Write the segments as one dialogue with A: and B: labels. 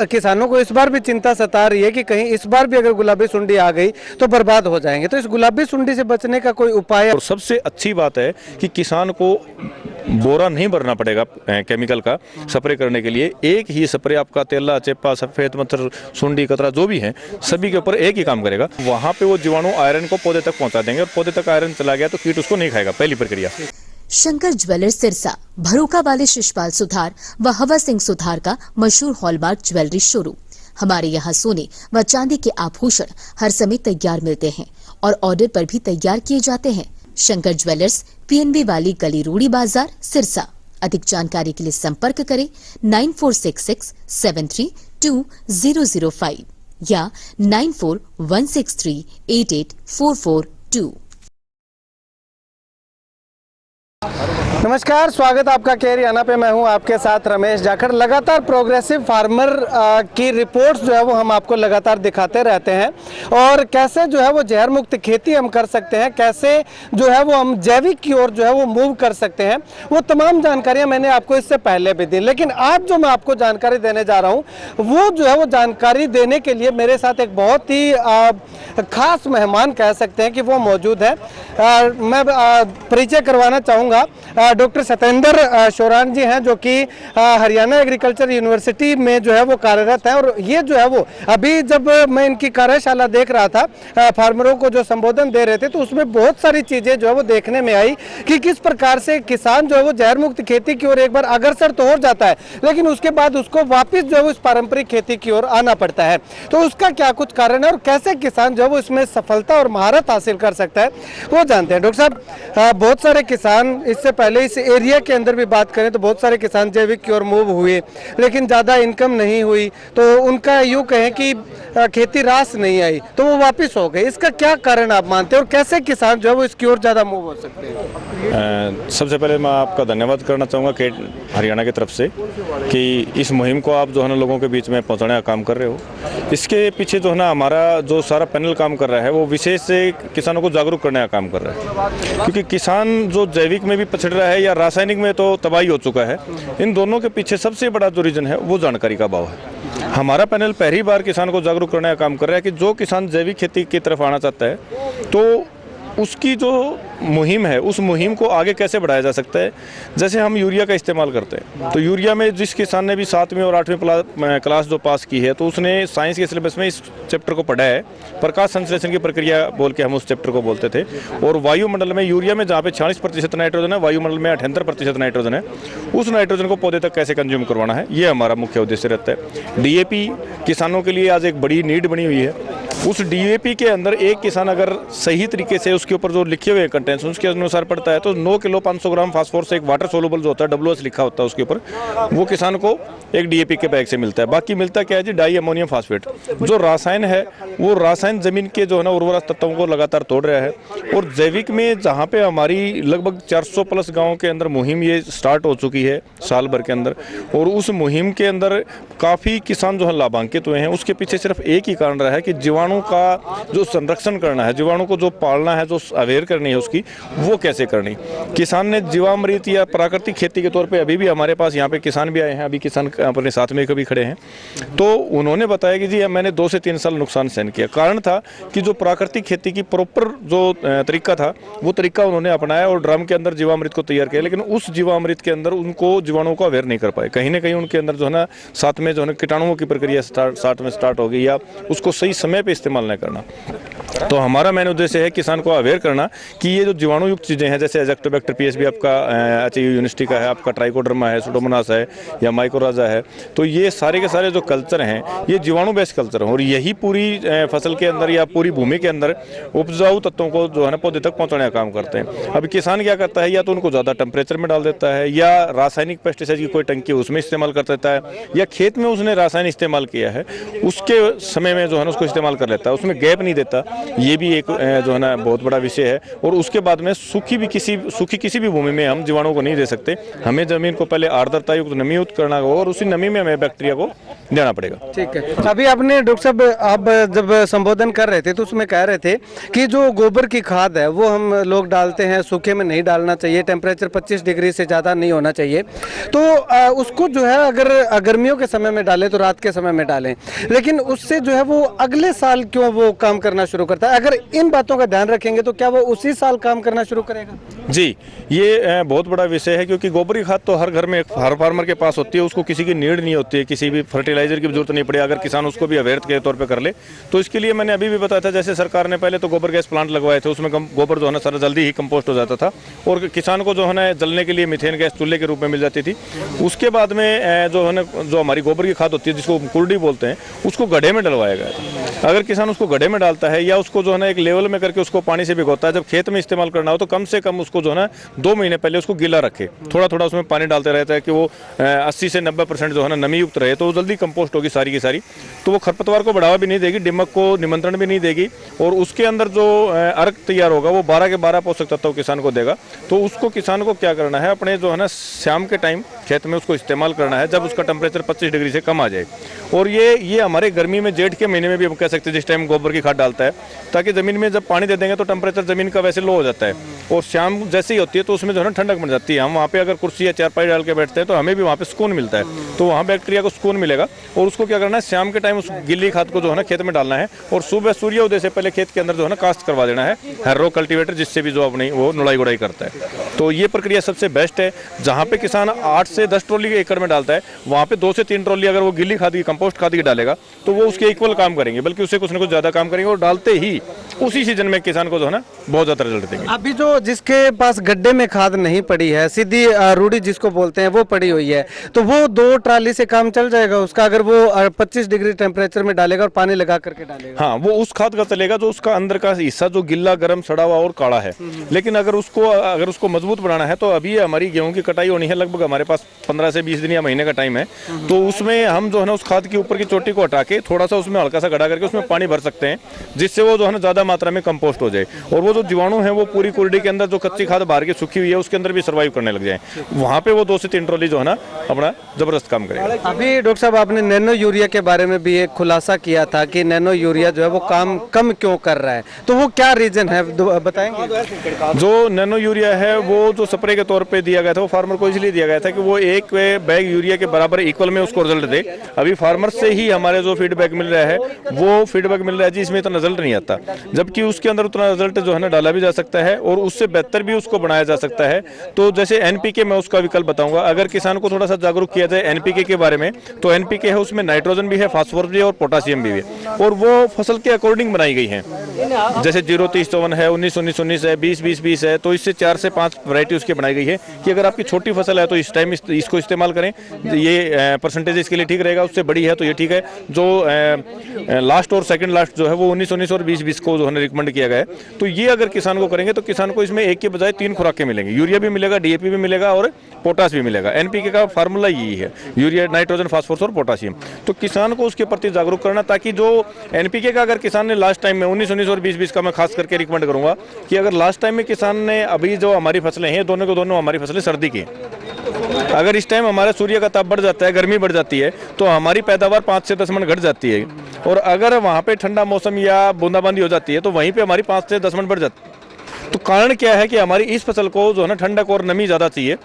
A: किसानों को इस बार भी चिंता सता रही है कि कहीं इस बार भी अगर गुलाबी सुंडी आ गई तो बर्बाद हो जाएंगे। तो इस गुलाबी सुंडी से बचने का कोई उपाय?
B: और सबसे अच्छी बात है कि किसान को बोरा नहीं भरना पड़ेगा केमिकल का स्प्रे करने के लिए। एक ही स्प्रे आपका तेला, चेपा, सफेद मच्छर, सुंडी, कतरा जो भी है सभी के ऊपर एक ही काम करेगा। वहाँ पे वो जीवाणु आयरन को पौधे तक पहुँचा देंगे और पौधे तक आयरन चला गया तो कीट उसको नहीं खाएगा। पहली प्रक्रिया।
C: शंकर ज्वेलर्स सिरसा, भरोका वाले शिशपाल सुथार व हवा सिंह सुथार का मशहूर हॉलमार्क ज्वेलरी शोरूम। हमारे यहाँ सोने व चांदी के आभूषण हर समय तैयार मिलते हैं और ऑर्डर पर भी तैयार किए जाते हैं। शंकर ज्वेलर्स, PNB वाली गली, रूड़ी बाजार, सिरसा। अधिक जानकारी के लिए संपर्क करें 9466732005 या 9416388442।
A: नमस्कार, स्वागत आपका केरियाना पे। मैं हूं आपके साथ रमेश जाखड़। लगातार प्रोग्रेसिव फार्मर की रिपोर्ट्स जो है वो हम आपको लगातार दिखाते रहते हैं और कैसे जो है वो जहर मुक्त खेती हम कर सकते हैं, कैसे जो है वो हम जैविक की ओर जो है वो मूव कर सकते हैं। वो तमाम जानकारियां मैंने आपको इससे पहले भी दी, लेकिन आज जो मैं आपको जानकारी देने जा रहा हूं वो जो है वो जानकारी देने के लिए मेरे साथ एक बहुत ही खास मेहमान कह सकते हैं कि वो मौजूद है। मैं परिचय करवाना चाहूँगा। डॉक्टर सतेंद्र शोरान जी हैं जो कि हरियाणा एग्रीकल्चर यूनिवर्सिटी में जो है वो कार्यरत है। और ये जो है वो अभी जब मैं इनकी कार्यशाला देख रहा था, फार्मरों को जो संबोधन दे रहे थे, तो उसमें बहुत सारी चीज़ें जो है वो देखने में आई कि किस प्रकार से किसान जो है वो जहर मुक्त खेती की ओर एक बार अग्रसर तो हो जाता है, लेकिन उसके बाद उसको वापस जो है वो इस पारंपरिक खेती की ओर आना पड़ता है। तो उसका क्या कुछ कारण है और कैसे किसान जो है वो इसमें सफलता और महारत हासिल कर सकता है, वो जानते हैं। डॉक्टर साहब, बहुत सारे किसान, इससे पहले इस एरिया के अंदर भी बात करें तो बहुत सारे किसान जैविक की ओर मूव हुए, लेकिन ज़्यादा इनकम नहीं हुई, तो उनका यूँ कहें कि खेती रास नहीं आई, तो वो वापस हो गए। इसका क्या कारण आप मानते हैं और कैसे किसान जो है वो इसकी ओर ज़्यादा मूव हो सकते हैं?
B: सबसे पहले मैं आपका धन्यवाद करना चाहूँगा कि हरियाणा की तरफ से कि इस मुहिम को आप जो है ना लोगों के बीच में पहुँचाने का काम कर रहे हो। इसके पीछे जो है ना हमारा जो सारा पैनल काम कर रहा है वो विशेष से किसानों को जागरूक करने का काम कर रहा है, क्योंकि किसान जो जैविक में भी पछड़ रहा है या रासायनिक में तो तबाही हो चुका है। इन दोनों के पीछे सबसे बड़ा जो रीजन है वो जानकारी का अभाव है। हमारा पैनल पहली बार किसान को जागरूक करने का काम कर रहा है कि जो किसान जैविक खेती की तरफ आना चाहता है तो उसकी जो मुहिम है उस मुहिम को आगे कैसे बढ़ाया जा सकता है। जैसे हम यूरिया का इस्तेमाल करते हैं, तो यूरिया में जिस किसान ने भी 7वीं और 8वीं क्लास जो पास की है तो उसने साइंस के सिलेबस में इस चैप्टर को पढ़ा है। प्रकाश संश्लेषण की प्रक्रिया बोल के हम उस चैप्टर को बोलते थे। और वायुमंडल में यूरिया में जहाँ पे 46% नाइट्रोजन है, वायुमंडल में 78% नाइट्रोजन है, उस नाइट्रोजन को पौधे तक कैसे कंज्यूम करवाना है, ये हमारा मुख्य उद्देश्य रहता है। DAP किसानों के लिए आज एक बड़ी नीड बनी हुई है। उस DAP के अंदर एक किसान अगर सही तरीके से उसके ऊपर जो लिखे हुए कंटेंट्स उसके अनुसार पड़ता है तो 9 किलो 500 ग्राम फास्फोरस एक वाटर सोलुबल जो होता है WS लिखा होता है उसके ऊपर, वो किसान को एक DAP के बैग से मिलता है। बाकी मिलता क्या है जी, डाई अमोनियम फास्फेट। जो रासायन है वो रासायन जमीन के जो है ना उर्वरक तत्वों को लगातार तोड़ रहा है। और जैविक में जहाँ पे हमारी लगभग 400 प्लस गाँव के अंदर मुहिम ये स्टार्ट हो चुकी है साल भर के अंदर, और उस मुहिम के अंदर काफ़ी किसान जो है लाभान्वित हुए हैं। उसके पीछे सिर्फ एक ही कारण रहा है कि जीवाणु का जो संरक्षण करना है, जीवाणु को जो पालना है, जो अवेयर करनी है उसकी, वो कैसे करनी। किसान ने जीवामृत या प्राकृतिक खेती के तौर पे अभी भी हमारे पास यहाँ पे किसान भी आए हैं, अभी किसान अपने साथ में कभी खड़े हैं, तो उन्होंने बताया कि जी मैंने 2 से 3 साल नुकसान सहन किया। कारण था कि जो प्राकृतिक खेती की प्रॉपर जो तरीका था वो तरीका उन्होंने अपनाया और ड्रम के अंदर जीवामृत को तैयार किया, लेकिन उस जीवामृत के अंदर उनको जीवाणुओं को अवेयर नहीं कर पाए। कहीं ना कहीं उनके अंदर जो है ना साथ में जो है कीटाणुओं की प्रक्रिया स्टार्ट हो गई या उसको सही समय पे इस्तेमाल न करना। तो हमारा मेन उद्देश्य है किसान को अवेयर करना कि ये जो जीवाणु युक्त चीज़ें हैं, जैसे एजेक्टोबैक्टर PSB आपका HIU यूनिवर्सिटी का है, आपका ट्राइकोडर्मा है, सुडोमोनास है या माइकोराजा है, तो ये सारे के सारे जो कल्चर हैं ये जीवाणु बेस्ड कल्चर हैं। और यही पूरी फसल के अंदर या पूरी भूमि के अंदर उपजाऊ तत्वों को जो है ना पौधे तक पहुँचाने का काम करते हैं। अभी किसान क्या करता है, या तो उनको ज़्यादा टेम्परेचर में डाल देता है या रासायनिक पेस्टिसाइड की कोई टंकी उसमें इस्तेमाल कर देता है, या खेत में उसने रासायन इस्तेमाल किया है उसके समय में जो है ना उसको इस्तेमाल कर लेता है, उसमें गैप नहीं देता। ये भी एक जो है ना बहुत बड़ा विषय है। और उसके बाद में सूखी किसी भी भूमि में हम जीवाणुओं को नहीं दे सकते। हमें जमीन को पहले आर्द्रता युक्त नमी युक्त करना होगा और उसी नमी में हमें बैक्टीरिया को देना पड़ेगा।
A: ठीक है। अभी आपने डॉक्टर साहब आप जब संबोधन कर रहे थे तो उसमें कह रहे थे कि जो गोबर की खाद है वो हम लोग डालते हैं, सूखे में नहीं डालना चाहिए, टेम्परेचर 25 डिग्री से ज़्यादा नहीं होना चाहिए। तो उसको जो है अगर गर्मियों के समय में डालें तो रात के समय में डालें, लेकिन उससे जो है वो अगले साल क्यों वो काम करना शुरू करता है? अगर इन बातों का ध्यान रखेंगे तो क्या वो उसी साल काम करना शुरू करेगा?
B: जी, ये बहुत बड़ा विषय है, क्योंकि गोबर की खाद तो हर घर में हर फार्मर के पास होती है। उसको किसी की नीड नहीं होती है, किसी भी फर्टिलाइजर की जरूरत नहीं पड़े। अगर किसान उसको भी अवैध के तौर पे कर ले तो इसके लिए मैंने अभी भी बताया था, जैसे सरकार ने पहले तो गोबर गैस प्लांट लगवाए थे, उसमें गोबर जो है ना सारा जल्दी ही कंपोस्ट हो जाता था और किसान को जो है ना जलने के लिए मीथेन गैस चूल्हे के रूप में मिल जाती थी। उसके बाद में जो है ना जो हमारी गोबर की खाद होती है जिसको कुर्डी बोलते हैं, उसको गड्ढे में डलवाया गया। अगर किसान उसको गड्ढे में डालता है या उसको जो है ना एक लेवल में करके उसको पानी से भिगोता है, जब खेत में इस्तेमाल करना हो तो कम से कम उसको जो है ना 2 महीने पहले उसको गीला रखे, थोड़ा थोड़ा उसमें पानी डालते रहता है कि वो 80 से 90% जो है ना नमी युक्त रहे, तो वो जल्दी कंपोस्ट होगी सारी की सारी। तो वो खरपतवार को बढ़ावा भी नहीं देगी, दिमक को निमंत्रण भी नहीं देगी और उसके अंदर जो अर्क तैयार होगा वो 12 के 12 पोषक तत्व किसान को देगा। तो उसको किसान को क्या करना है, अपने जो है ना शाम के टाइम खेत में उसको इस्तेमाल करना है जब उसका टेम्परेचर 25 डिग्री से कम आ जाए। और ये हमारे गर्मी में जेठ के महीने में भी हम कह सकते हैं जिस टाइम गोबर की खाद डालता है, ताकि ज़मीन में जब पानी दे देंगे तो टेम्परेचर ज़मीन का वैसे लो हो जाता है और शाम जैसे ही होती है तो उसमें जो है ना ठंडक बन जाती है। हम वहाँ पे अगर कुर्सी या चारपाई डाल के बैठते हैं तो हमें भी वहाँ पे सुकून मिलता है, तो वहाँ बैक्टीरिया को सुकून मिलेगा। और उसको क्या करना है, शाम के टाइम उस गिल्ली खाद को जो है ना खेत में डालना है और सुबह सूर्योदय से पहले खेत के अंदर जो है ना कास्ट करवा देना है हैरो कल्टीवेटर, जिससे भी जो अपनी वो नुड़ाई गुड़ाई करता है। तो ये प्रक्रिया सबसे बेस्ट है। जहाँ पे किसान 8 से 10 ट्रॉली एकड़ में डालता है, वहाँ पे 2 से 3 ट्रॉली अगर वो गिल्ली खाद की कंपोस्ट खाद की डालेगा तो वो उसके इक्वल काम करेंगे, बल्कि उससे कुछ ना कुछ ज़्यादा काम करेंगे और डालते ही उसी सीजन में किसान को जो है ना बहुत ज़्यादा रिजल्ट देंगे।
A: अभी जो जिसके पास गड्ढे में खाद नहीं पड़ी है, सीधी रूढ़ी जिसको बोलते हैं, वो पड़ी हुई है, तो वो 2 ट्राली से काम चल जाएगा उसका, अगर वो 25 डिग्री टेम्परेचर में डालेगा और पानी लगा करके डालेगा?
B: हाँ, वो उस खाद का चलेगा जो उसका अंदर का हिस्सा जो गिल्ला गर्म सड़ा हुआ और काला है। लेकिन अगर उसको मजबूत बनाना है तो अभी हमारी गेहूं की कटाई होनी है, लगभग हमारे पास 15 से 20 दिन या महीने का टाइम है। तो उसमें हम जो है ना उस खाद की ऊपर की चोटी को हटा के थोड़ा सा उसमें हल्का सा गड्ढा करके उसमें पानी भर सकते हैं, जिससे वो जो है ना ज्यादा मात्रा में कंपोस्ट हो जाए और वो जो जीवाणु है वो पूरी कुर्डी के अंदर जो कच्ची खाद बाहर की सूखी हुई है उसके अंदर भी सर्वाइव करने लग जाए। वहाँ पे वो 2 से 3 ट्रॉली जो है ना अपना जबरदस्त काम करेगा।
A: अभी डॉक्टर साहब आपने नैनो यूरिया के बारे में भी एक खुलासा किया था कि नैनो यूरिया जो है वो काम कम क्यों कर रहा है, तो वो क्या रीजन है बताएंगे?
B: जो नैनो यूरिया है वो जो स्प्रे के तौर पे दिया गया था वो फार्मर को इसलिए दिया गया था कि वो एक बैग यूरिया के बराबर इक्वल में उसको रिजल्ट दे। अभी फार्मर से ही हमारे जो फीडबैक मिल रहा है वो फीडबैक मिल रहा है जी इसमें इतना रिजल्ट नहीं आता, जबकि उसके अंदर उतना रिजल्ट जो है ना डाला भी जा सकता है और उससे बेहतर भी उसको बनाया जा सकता है। तो जैसे एनपीके मैं उसका विकल्प बताऊंगा, अगर किसान को थोड़ा सा जागरूक किया जाए एनपीके के बारे में, तो एनपीके है उसमें नाइट्रोजन भी है, फास्फोरस भी है और पोटासियम भी है और वो फसल के अकॉर्डिंग बनाई गई है। जैसे 0-30-54 है, 19-19-19 है, 20-20-20 है, तो इससे 4 से 5 वैरायटी उसकी बनाई गई है कि अगर आपकी छोटी फसल है तो इस टाइम इसको इस्तेमाल करें, ये परसेंटेज इसके लिए ठीक रहेगा। उससे बड़ी है तो ये ठीक है। जो लास्ट और सेकंड लास्ट जो है वो 19-19 और 20-20 को जो है रिकमेंड किया गया है। तो ये अगर किसान को करेंगे तो किसान को इसमें एक के बजाय 3 खुराकें मिलेंगी, यूरिया भी मिलेगा, डीएपी भी मिलेगा और पोटास भी मिलेगा। एनपीके का फार्मूला यही है, यूरिया, नाइट्रोजन, फास्फोरस और पोटासियम। तो किसान को उसके प्रति जागरूक करना, ताकि जो एनपीके का अगर किसान ने लास्ट टाइम में 19-19 और 20-20 का मैं खास करके रिकमेंड करूंगा कि अगर लास्ट टाइम में किसान ने, अभी जो हमारी फसलें हैं दोनों को दोनों हमारी फसलें सर्दी की, अगर इस टाइम हमारा सूर्य का ताप बढ़ जाता है, गर्मी बढ़ जाती है, तो हमारी पैदावार 5 से 10 मन घट जाती है और अगर वहाँ पे ठंडा मौसम या बूंदाबांदी हो जाती है तो वहीं पे हमारी 5 से 10 मन बढ़ जाती है। तो कारण क्या है कि हमारी इस फसल को जो है ना ठंडक और नमी ज़्यादा चाहिए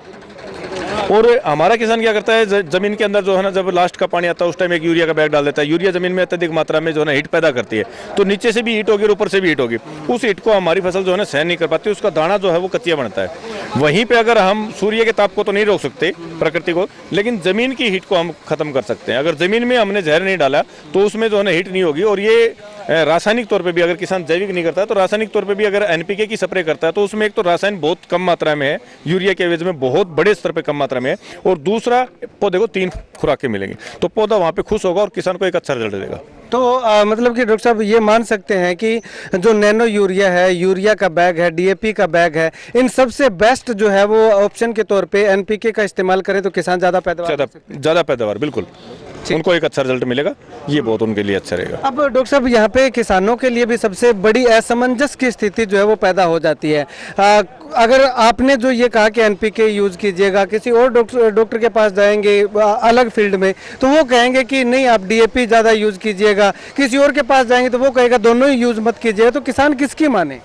B: और हमारा किसान क्या करता है, जमीन के अंदर जो है ना जब लास्ट का पानी आता है उस टाइम एक यूरिया का बैग डाल देता है। यूरिया जमीन में अत्यधिक मात्रा में जो है ना हीट पैदा करती है, तो नीचे से भी हीट होगी और ऊपर से भी हीट होगी। उस हीट को हमारी फसल जो है ना सहन नहीं कर पाती, उसका दाना जो है वो कच्चिया बनता है। वहीं पे अगर हम सूर्य के ताप को तो नहीं रोक सकते प्रकृति को, लेकिन जमीन की हीट को हम खत्म कर सकते हैं। अगर जमीन में हमने जहर नहीं डाला तो उसमें जो है ना हीट नहीं होगी। और ये रासायनिक तौर पे भी अगर किसान जैविक नहीं करता है तो रासायनिक तौर पे भी अगर एनपीके की स्प्रे करता है तो उसमें एक तो रासायन बहुत कम मात्रा में है, यूरिया के एवज में बहुत बड़े स्तर पे कम मात्रा में है, और दूसरा पौधे को 3 खुराकें मिलेंगी, तो पौधा वहाँ पे खुश होगा और किसान को एक अच्छा रिजल्ट देगा।
A: तो मतलब कि डॉक्टर साहब ये मान सकते हैं कि जो नैनो यूरिया है, यूरिया का बैग है, डीएपी का बैग है, इन सबसे बेस्ट जो है वो ऑप्शन के तौर पे एनपीके का इस्तेमाल करें तो किसान ज़्यादा पैदावार
B: बिल्कुल। उनको एक अच्छा रिजल्ट मिलेगा, ये बहुत उनके लिए अच्छा रहेगा।
A: अब डॉक्टर साहब यहाँ पे किसानों के लिए भी सबसे बड़ी असमंजस की स्थिति जो है वो पैदा हो जाती है। अगर आपने जो ये कहा कि एनपीके यूज कीजिएगा, किसी और डॉक्टर के पास जाएंगे अलग फील्ड में तो वो कहेंगे कि नहीं आप डीएपी ज़्यादा यूज कीजिएगा, किसी और के पास जाएंगे तो वो कहेगा दोनों ही यूज मत कीजिएगा, तो किसान किसकी माने?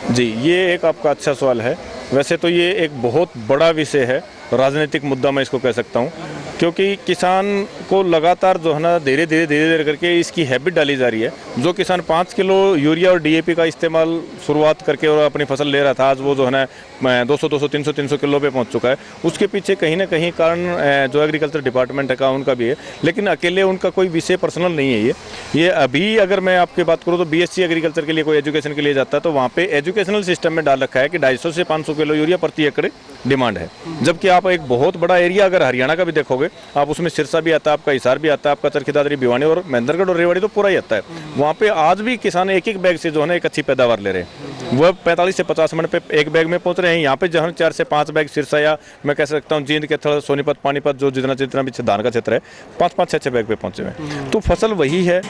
B: जी, ये एक आपका अच्छा सवाल है। वैसे तो ये एक बहुत बड़ा विषय है, राजनीतिक मुद्दा मैं इसको कह सकता हूँ, क्योंकि किसान को लगातार जो है ना धीरे धीरे करके इसकी हैबिट डाली जा रही है। जो किसान 5 किलो यूरिया और डीएपी का इस्तेमाल शुरुआत करके और अपनी फसल ले रहा था, आज वो जो है ना 200 300 किलो पे पहुंच चुका है। उसके पीछे कहीं ना कहीं कारण जो एग्रीकल्चर डिपार्टमेंट का उनका भी है, लेकिन अकेले उनका कोई विषय पर्सनल नहीं है। ये अभी अगर मैं आपकी बात करूँ तो बीएससी एग्रीकल्चर के लिए कोई एजुकेशन के लिए जाता है तो वहाँ पे एजुकेशनल सिस्टम में डाल रखा है कि 250 से 500 किलो यूरिया प्रति एकड़ डिमांड है। जबकि आप एक बहुत बड़ा एरिया अगर हरियाणा का भी देखोगे आप, उसमें सिरसा भी आता है, आपका हिसार भी आता है, आपका चरखी दादरी भिवानी और महेंद्रगढ़ और रेवाड़ी तो पूरा ही आता है। वहाँ पे आज भी किसान एक एक बैग से जो है ना एक अच्छी पैदावार ले रहे हैं। वह 45 से 50 मिनट पे एक बैग में पहुंच रहे हैं। यहाँ पे जहाँ 4 से 5 बैग सिरसा या मैं कह सकता हूँ जींद के थोड़ा सोनीपत पानीपत जो जितना भी धान का क्षेत्र है 5-5 6-6 बैग पे पहुंचे हुए। तो फसल वही है,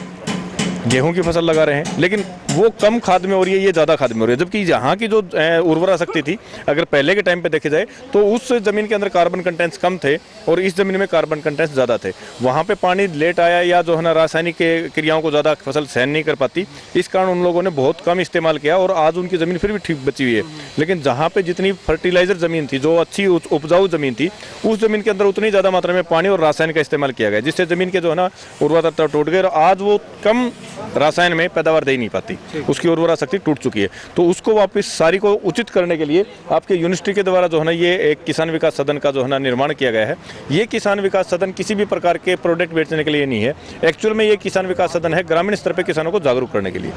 B: गेहूं की फसल लगा रहे हैं, लेकिन वो कम खाद में हो रही है, ये ज़्यादा खाद में हो रही है। जबकि यहाँ की जो उर्वरा शक्ति थी अगर पहले के टाइम पे देखे जाए तो उस ज़मीन के अंदर कार्बन कंटेंट्स कम थे और इस ज़मीन में कार्बन कंटेंट्स ज़्यादा थे। वहाँ पे पानी लेट आया या जो है ना रासायनिक क्रियाओं को ज़्यादा फसल सहन नहीं कर पाती, इस कारण उन लोगों ने बहुत कम इस्तेमाल किया और आज उनकी ज़मीन फिर भी ठीक बची हुई है। लेकिन जहाँ पर जितनी फर्टिलाइजर ज़मीन थी, जो अच्छी उपजाऊ ज़मीन थी, उस ज़मीन के अंदर उतनी ज़्यादा मात्रा में पानी और रासायन का इस्तेमाल किया गया, जिससे ज़मीन के जो है ना उर्वरता तत्व टूट गए और आज वो कम रासायन में पैदावार दे नहीं पाती, उसकी उर्वरा शक्ति टूट चुकी है। तो उसको वापस सारी को उचित करने के लिए आपके यूनिवर्सिटी के द्वारा जो है ना ये एक किसान विकास सदन का जो है ना निर्माण किया गया है। ये किसान विकास सदन किसी भी प्रकार के प्रोडक्ट बेचने के लिए नहीं है। एक्चुअल में ये किसान विकास सदन है ग्रामीण स्तर पर किसानों को जागरूक करने के लिए,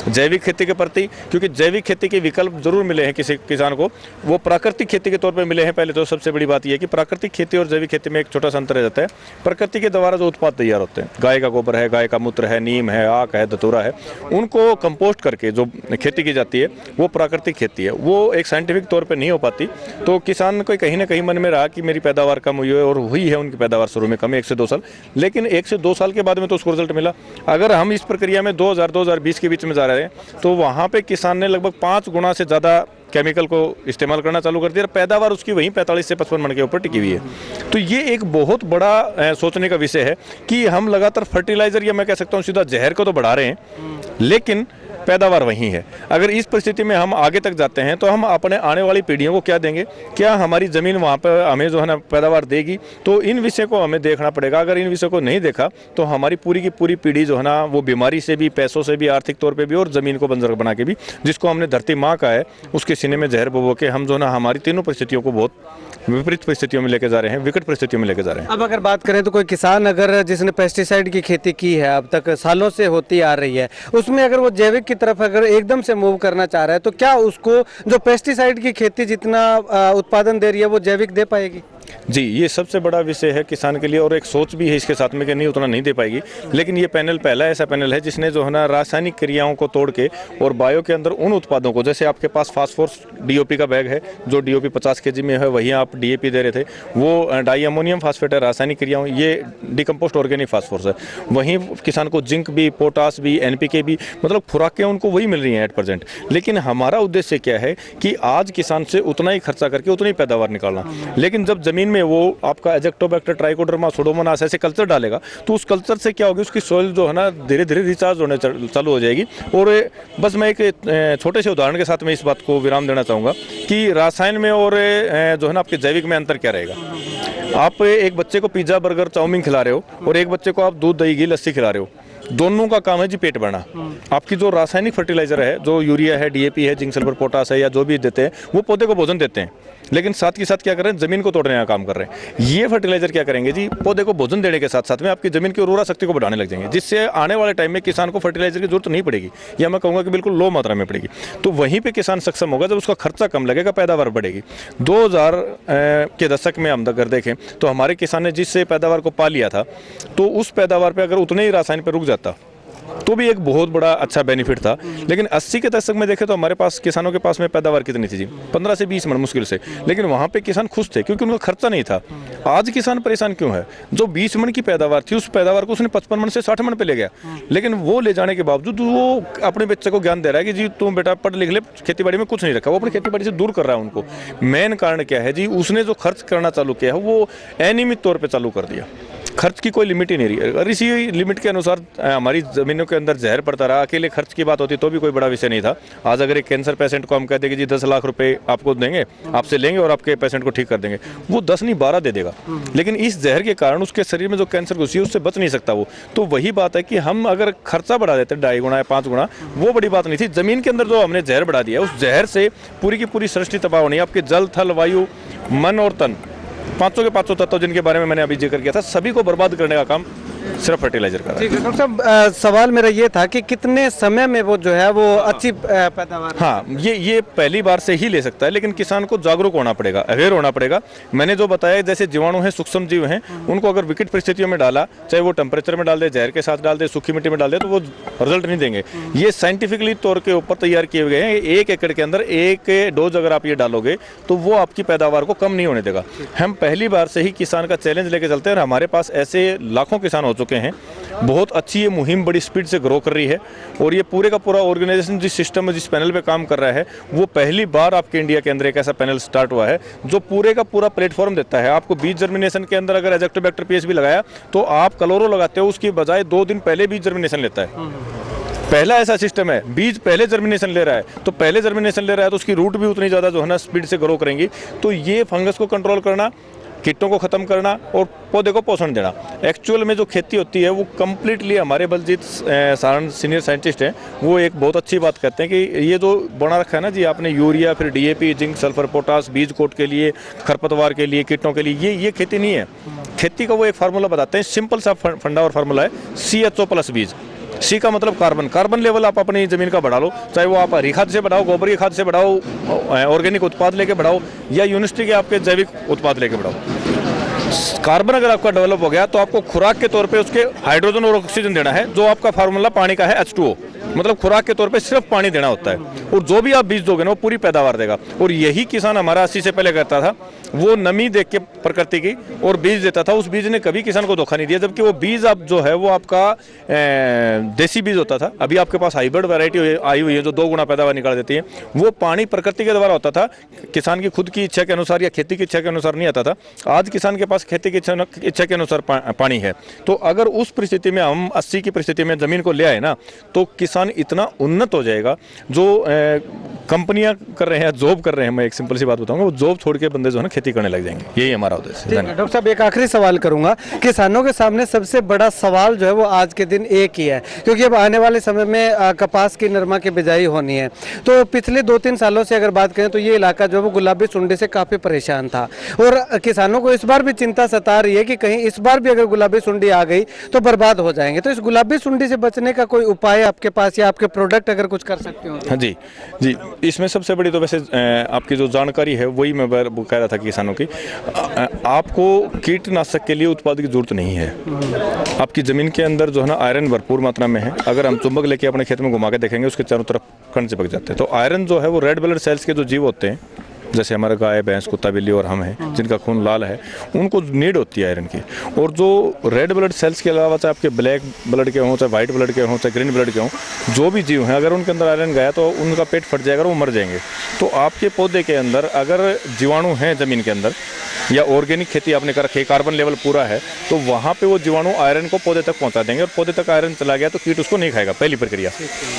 B: जैविक खेती के प्रति, क्योंकि जैविक खेती के विकल्प जरूर मिले हैं किसी किसान को, वो प्राकृतिक खेती के तौर पर मिले हैं। पहले तो सबसे बड़ी बात यह है कि प्राकृतिक खेती और जैविक खेती में एक छोटा सा अंतर रह जाता है। प्रकृति के द्वारा जो उत्पाद तैयार होते हैं, गाय का गोबर है, गाय का मूत्र है, नीम है, आक है, धतूरा है, उनको कंपोस्ट करके जो खेती की जाती है वो प्राकृतिक खेती है। वो एक साइंटिफिक तौर पे नहीं हो पाती। तो किसान को कहीं ना कहीं मन में रहा कि मेरी पैदावार कम हुई है और हुई है उनकी पैदावार शुरू में कम 1 से 2 साल, लेकिन 1 से 2 साल के बाद में तो उसको रिजल्ट मिला। अगर हम इस प्रक्रिया में 2000-2020 के बीच में जा रहे हैं तो वहाँ पे किसान ने लगभग 5 गुना से ज़्यादा केमिकल को इस्तेमाल करना चालू कर दिया और पैदावार उसकी वहीं 45 से 55 मन के ऊपर टिकी हुई है। तो ये एक बहुत बड़ा सोचने का विषय है कि हम लगातार फर्टिलाइजर या मैं कह सकता हूँ सीधा जहर को तो बढ़ा रहे हैं, लेकिन पैदावार वही है। अगर इस परिस्थिति में हम आगे तक जाते हैं तो हम अपने आने वाली पीढ़ियों को क्या देंगे, क्या हमारी ज़मीन वहाँ पर हमें जो है ना पैदावार देगी? तो इन विषय को हमें देखना पड़ेगा। अगर इन विषय को नहीं देखा तो हमारी पूरी की पूरी पीढ़ी जो है ना वो बीमारी से भी, पैसों से भी, आर्थिक तौर पर भी और ज़मीन को बंजर बना के भी, जिसको हमने धरती माँ का है उसके सीने में जहर बो के हम जो ना हमारी तीनों परिस्थितियों को बहुत विपरीत परिस्थितियों में लेके जा रहे हैं, विकट परिस्थितियों में लेके जा रहे हैं।
A: अब अगर बात करें तो कोई किसान अगर जिसने पेस्टिसाइड की खेती की है, अब तक सालों से होती आ रही है, उसमें अगर वो जैविक की तरफ अगर एकदम से मूव करना चाह रहा है तो क्या उसको जो पेस्टिसाइड की खेती जितना उत्पादन दे रही है वो जैविक दे पाएगी?
B: जी, ये सबसे बड़ा विषय है किसान के लिए और एक सोच भी है इसके साथ में कि नहीं उतना नहीं दे पाएगी। लेकिन ये पैनल पहला ऐसा पैनल है जिसने जो है ना रासायनिक क्रियाओं को तोड़ के और बायो के अंदर उन उत्पादों को, जैसे आपके पास फास्फोरस डीओपी का बैग है, जो डीओपी 50 केजी में है वहीं आप डीएपी दे रहे थे, वो डाई अमोनियम फास्फेट है, रासायनिक क्रियाओं, ये डिकम्पोस्ट ऑर्गेनिक फास्फोरस है। वहीं किसान को जिंक भी, पोटास भी, एनपीके भी, मतलब खुराकें उनको वही मिल रही हैं एट प्रेजेंट। लेकिन हमारा उद्देश्य क्या है कि आज किसान से उतना ही खर्चा करके उतनी पैदावार निकालना। लेकिन जब जमीन में वो आपका एजेक्टोबैक्टर, ट्राइकोडर्मा, सुडोमोनास ऐसे कल्चर डालेगा तो उस कल्चर से क्या होगी, उसकी सॉइल जो है ना धीरे धीरे रिचार्ज होने चालू हो जाएगी। और बस मैं एक छोटे से उदाहरण के साथ में इस बात को विराम देना चाहूँगा कि रासायन में और जो है ना आपके जैविक में अंतर क्या रहेगा। आप एक बच्चे को पिज्जा, बर्गर, चाउमीन खिला रहे हो और एक बच्चे को आप दूध, दही, घी, लस्सी खिला रहे हो, दोनों का काम है जी पेट भरना। आपकी जो रासायनिक फर्टिलाइजर है, जो यूरिया है, डीएपी है, जिंक, सल्फर, पोटास है या जो भी देते हैं, वो पौधे को भोजन देते हैं, लेकिन साथ के साथ क्या कर रहे हैं, जमीन को तोड़ने का काम कर रहे हैं। ये फर्टिलाइजर क्या करेंगे जी, पौधे को भोजन देने के साथ साथ में आपकी जमीन की उर्वरा शक्ति को बढ़ाने लग जाएंगे, जिससे आने वाले टाइम में किसान को फर्टिलाइजर की जरूरत नहीं पड़ेगी, या मैं कहूँगा कि बिल्कुल लो मात्रा में पड़ेगी। तो वहीं पर किसान सक्षम होगा जब उसका खर्चा कम लगेगा, पैदावार बढ़ेगी। 2000 के दशक में हम अगर देखें तो हमारे किसान ने जिससे पैदावार को पा लिया था, तो उस पैदावार पर अगर उतने ही रासायन पर रुक जाता तो तो भी एक बहुत बड़ा अच्छा बेनिफिट था। लेकिन 80 के दशक में देखें तो हमारे पास किसानों के पास में पैदावार कितनी थी जी, 15 से 20 मन मुश्किल से, लेकिन वहाँ पे किसान खुश थे क्योंकि उनका खर्चा नहीं था। आज किसान परेशान क्यों है? जो 20 मन की पैदावार थी उस पैदावार को उसने 55 मन से 60 मन पे ले गया, लेकिन वो ले जाने के बावजूद वो अपने बच्चे को ज्ञान दे रहा है कि जी तुम बेटा पढ़ लिख ले, खेती बाड़ी में कुछ नहीं रखा। वो अपनी खेती बाड़ी से दूर कर रहा है उनको। मेन कारण क्या है जी, उसने जो खर्च करना चालू किया है वो अनियमित तौर पर चालू कर दिया। खर्च की कोई लिमिट ही नहीं रही। अगर इसी लिमिट के अनुसार हमारी ज़मीनों के अंदर जहर पड़ता रहा, अकेले खर्च की बात होती तो भी कोई बड़ा विषय नहीं था। आज अगर एक कैंसर पेशेंट को हम कहते हैं कि जी 10 लाख रुपए आपको देंगे, आपसे लेंगे और आपके पेशेंट को ठीक कर देंगे, वो 10 नहीं 12 दे देगा। लेकिन इस जहर के कारण उसके शरीर में जो कैंसर घुसी है उससे बच नहीं सकता वो। तो वही बात है कि हम अगर खर्चा बढ़ा देते 2.5 गुना या 5 गुना, वो बड़ी बात नहीं थी। ज़मीन के अंदर जो हमने जहर बढ़ा दिया, उस जहर से पूरी की पूरी सृष्टि तबाह होनी है। आपके जल, थल, वायु, मन और तन, पांचों के पांचों तत्व जिनके बारे में मैंने अभी जिक्र किया था, सभी को बर्बाद करने का काम सिर्फ फर्टिलाइजर का।
A: ठीक है डॉक्टर साहब, सवाल मेरा ये था कि कितने समय में वो जो है वो अच्छी पैदावार?
B: हाँ, ये पहली बार से ही ले सकता है, लेकिन किसान को जागरूक होना पड़ेगा, अवेयर होना पड़ेगा। मैंने जो बताया, जैसे जीवाणु हैं, सूक्ष्म जीव हैं, उनको अगर विकट परिस्थितियों में डाला, चाहे वो टेम्परेचर में डाल दे, जहर के साथ डाल दे, सूखी मिट्टी में डाल दे, तो वो रिजल्ट नहीं देंगे। ये साइंटिफिकली तौर के ऊपर तैयार किए गए हैं। 1 एकड़ के अंदर 1 डोज अगर आप ये डालोगे तो वो आपकी पैदावार को कम नहीं होने देगा। हम पहली बार से ही किसान का चैलेंज लेके चलते हैं और हमारे पास ऐसे लाखों किसान हो चुके हैं। बहुत अच्छी ये मुहिम बड़ी स्पीड से ग्रो कर रही है और ये पूरे का पूरा ऑर्गेनाइजेशन जिस सिस्टम में जिस पैनल पे काम कर रहा है, वो पहली बार आपके इंडिया के अंदर एक ऐसा पैनल स्टार्ट हुआ है जो पूरे का पूरा प्लेटफॉर्म देता है आपको। बीज जर्मिनेशन के अंदर अगर एजोक्टोबैक्टर पीएच भी लगाया तो आप क्लोरो लगाते हो, उसकी बजाय 2 दिन पहले बीज जर्मिनेशन लेता है। पहला ऐसा सिस्टम है, बीज पहले जर्मिनेशन ले रहा है, तो पहले जर्मिनेशन ले रहा है तो उसकी रूट भी उतनी ज़्यादा जो है ना स्पीड से ग्रो करेंगी। तो ये फंगस को कंट्रोल करना, कीटों को खत्म करना और पौधे को पोषण देना, एक्चुअल में जो खेती होती है वो कम्प्लीटली हमारे बलजीत सारण सीनियर साइंटिस्ट हैं, वो एक बहुत अच्छी बात कहते हैं कि ये जो बना रखा है ना जी आपने, यूरिया, फिर डीएपी, जिंक, सल्फर, पोटास, बीज कोट के लिए, खरपतवार के लिए, कीटों के लिए, ये खेती नहीं है। खेती का वो एक फार्मूला बताते हैं, सिंपल सा फंडा और फार्मूला है, CHO प्लस बीज। सी का मतलब कार्बन, कार्बन लेवल आप अपनी ज़मीन का बढ़ा लो, चाहे वो आप हरी खाद से बढ़ाओ, गोबर की खाद से बढ़ाओ, ऑर्गेनिक उत्पाद लेके बढ़ाओ, या यूनिवर्सिटी के आपके जैविक उत्पाद लेके बढ़ाओ। कार्बन अगर आपका डेवलप हो गया तो आपको खुराक के तौर पे उसके हाइड्रोजन और ऑक्सीजन देना है, जो आपका फार्मूला पानी का है H2O, मतलब खुराक के तौर पे सिर्फ पानी देना होता है, और जो भी आप बीज दोगे ना वो पूरी पैदावार देगा। और यही किसान हमारा 80 से पहले करता था, वो नमी देख के प्रकृति की और बीज देता था। उस बीज ने कभी किसान को धोखा नहीं दिया, जबकि वो बीज अब जो है वो आपका देसी बीज होता था। अभी आपके पास हाइब्रिड वैरायटी आई हुई है जो 2 गुना पैदावार निकाल देती है। वो पानी प्रकृति के द्वारा होता था, किसान की खुद की इच्छा के अनुसार या खेती की इच्छा के अनुसार नहीं आता था। आज किसान के पास खेती की इच्छा के अनुसार पानी है। तो अगर उस परिस्थिति में हम 80 की परिस्थिति में जमीन को ले आए ना, तो किसान इतना उन्नत हो जाएगा। जो कंपनियां कर रहे हैं, जॉब कर रहे हैं, मैं एक सिंपल सी बात बताऊंगा, वो जॉब छोड़ के बंदे जो है ना खेती करने लग जाएंगे। यही हमारा उद्देश्य है।
A: डॉक्टर साहब, एक आखिरी सवाल करूंगा। किसानों के सामने सबसे बड़ा सवाल जो है वो आज के दिन एक ही है, क्योंकि अब आने वाले समय में कपास की, नरमा की बिजाई होनी है। तो पिछले 2-3 सालों से अगर बात करें तो ये इलाका जो है वो गुलाबी सुंडी से काफी परेशान था, और किसानों को इस बार भी चिंता सता रही है कि कहीं इस बार भी अगर गुलाबी सुंडी आ गई तो बर्बाद हो जाएंगे। तो इस गुलाबी सुंडी से बचने का कोई उपाय आपके पास, या आपके प्रोडक्ट अगर कुछ कर सकते हो?
B: हाँ जी, इसमें सबसे बड़ी तो वैसे आपकी जो जानकारी है वही मैं कह रहा था किसानों की, आपको कीटनाशक के लिए उत्पाद की जरूरत नहीं है। आपकी ज़मीन के अंदर जो है ना आयरन भरपूर मात्रा में है। अगर हम चुंबक लेके अपने खेत में घुमा के देखेंगे, उसके चारों तरफ कण चिपक जाते हैं। तो आयरन जो है वो रेड ब्लड सेल्स के जो जीव होते हैं, जैसे हमारा गाय, भैंस, कुत्ता, बिल्ली और हम हैं जिनका खून लाल है, उनको नीड होती है आयरन की। और जो रेड ब्लड सेल्स के अलावा चाहे आपके ब्लैक ब्लड के हों, चाहे वाइट ब्लड के हों, चाहे ग्रीन ब्लड के हों, जो भी जीव हैं, अगर उनके अंदर आयरन गया तो उनका पेट फट जाएगा और वो मर जाएंगे। तो आपके पौधे के अंदर अगर जीवाणु हैं ज़मीन के अंदर, या ऑर्गेनिक खेती आपने कर रखी है, कार्बन लेवल पूरा है, तो वहाँ पे वो जीवाणु आयरन को पौधे तक पहुँचा देंगे, और पौधे तक आयरन चला गया तो कीट उसको नहीं खाएगा। पहली प्रक्रिया।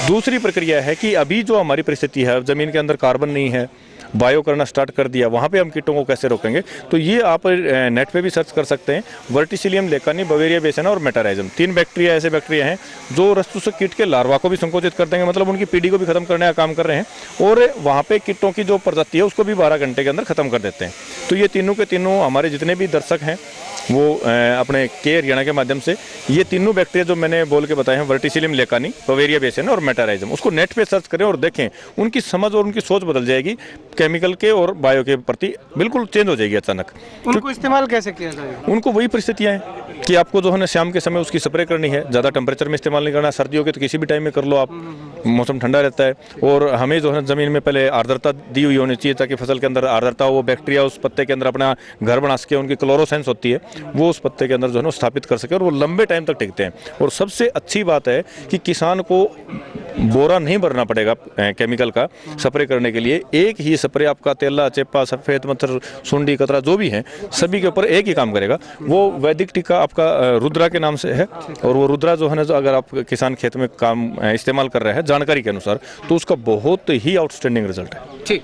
B: दूसरी प्रक्रिया है कि अभी जो हमारी परिस्थिति है, ज़मीन के अंदर कार्बन नहीं है, बायो करना स्टार्ट कर दिया, वहाँ पे हम कीटों को कैसे रोकेंगे? तो ये आप नेट पे भी सर्च कर सकते हैं। वर्टिसिलियम लेकानी, बवेरिया बेसिना और मेटाराइजम, 3 बैक्टीरिया ऐसे बैक्टीरिया हैं जो रस्तुसक कीट के लार्वा को भी संकोचित कर देंगे, मतलब उनकी पीढ़ी को भी खत्म करने का काम कर रहे हैं, और वहाँ पे कीटों की जो प्रजाति है उसको भी 12 घंटे के अंदर खत्म कर देते हैं। तो ये तीनों के तीनों हमारे जितने भी दर्शक हैं वो अपने के हरियाणा के माध्यम से ये तीनों बैक्टीरिया जो मैंने बोल के बताए हैं, वर्टिसिलियम लेकानी, बवेरिया बेसिन और मेटाराइजम, उसको नेट पे सर्च करें और देखें, उनकी समझ और उनकी सोच बदल जाएगी केमिकल के और बायो के प्रति, बिल्कुल चेंज हो जाएगी अचानक।
A: उनको इस्तेमाल कैसे किया जाएगा?
B: उनको वही परिस्थितियाँ हैं कि आपको जो है ना शाम के समय उसकी स्प्रे करनी है, ज़्यादा टेम्परेचर में इस्तेमाल नहीं करना, सर्दियों के तो किसी भी टाइम में कर लो आप, मौसम ठंडा रहता है। और हमें जो है ज़मीन में पहले आर्द्रता दी हुई होनी चाहिए ताकि फसल के अंदर आर्द्रता, वो बैक्टीरिया उस पत्ते के अंदर अपना घर बना सके, उनकी क्लोरोसेंस होती है वो उस पत्ते के अंदर जो है ना स्थापित कर सके और वो लंबे टाइम तक टिकते हैं। और सबसे अच्छी बात है कि किसान को बोरा नहीं भरना पड़ेगा केमिकल का स्प्रे करने के लिए, एक ही स्प्रे आपका तेला, चेपा, सफ़ेद मच्छर, सुंडी, कतरा जो भी है सभी के ऊपर एक ही काम करेगा। वो वैदिक टीका आपका रुद्रा के नाम से है और वो रुद्रा जो है ना, जो अगर आप किसान खेत में काम इस्तेमाल कर रहे हैं जानकारी के अनुसार, तो उसका बहुत ही आउटस्टैंडिंग रिजल्ट है।
A: ठीक,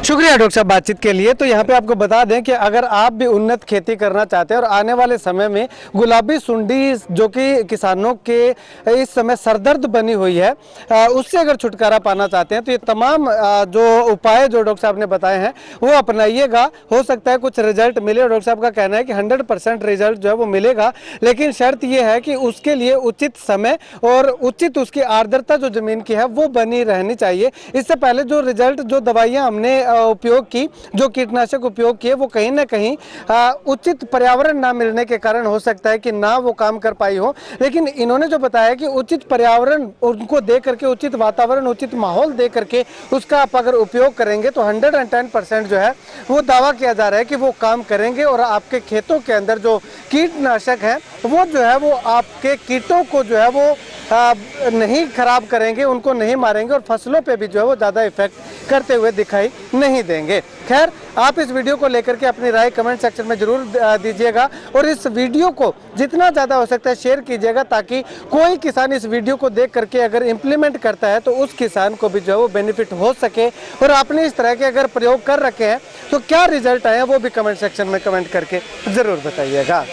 A: शुक्रिया डॉक्टर साहब बातचीत के लिए। तो यहाँ पे आपको बता दें कि अगर आप भी उन्नत खेती करना चाहते हैं और आने वाले समय में गुलाबी सुंडी जो कि किसानों के इस समय सरदर्द बनी हुई है, उससे अगर छुटकारा पाना चाहते हैं तो ये तमाम जो उपाय जो डॉक्टर साहब ने बताए हैं वो अपनाइएगा। हो सकता है कुछ रिजल्ट मिले, और डॉक्टर साहब का कहना है कि 100% रिजल्ट जो है वो मिलेगा, लेकिन शर्त ये है कि उसके लिए उचित समय और उचित उसकी आर्द्रता जो जमीन की है वो बनी रहनी चाहिए। इससे पहले जो रिजल्ट, जो दवाइयाँ हमने उपयोग की, जो कीटनाशक उपयोग किए, वो कहीं ना कहीं उचित पर्यावरण ना मिलने के कारण हो सकता है कि ना वो काम कर पाई हो। लेकिन इन्होंने जो बताया कि उचित पर्यावरण उनको दे करके, उचित वातावरण, उचित माहौल दे करके उसका आप अगर उपयोग करेंगे तो 110% जो है वो दावा किया जा रहा है कि वो काम करेंगे और आपके खेतों के अंदर जो कीटनाशक है वो जो है वो आपके कीटों को जो है वो नहीं खराब करेंगे, उनको नहीं मारेंगे और फसलों पे भी जो है वो ज़्यादा इफेक्ट करते हुए दिखाई नहीं देंगे। खैर, आप इस वीडियो को लेकर के अपनी राय कमेंट सेक्शन में जरूर दीजिएगा और इस वीडियो को जितना ज़्यादा हो सकता है शेयर कीजिएगा, ताकि कोई किसान इस वीडियो को देख करके अगर इम्प्लीमेंट करता है तो उस किसान को भी जो है वो बेनिफिट हो सके। और आपने इस तरह के अगर प्रयोग कर रखे हैं तो क्या रिजल्ट आए हैं वो भी कमेंट सेक्शन में कमेंट करके ज़रूर बताइएगा।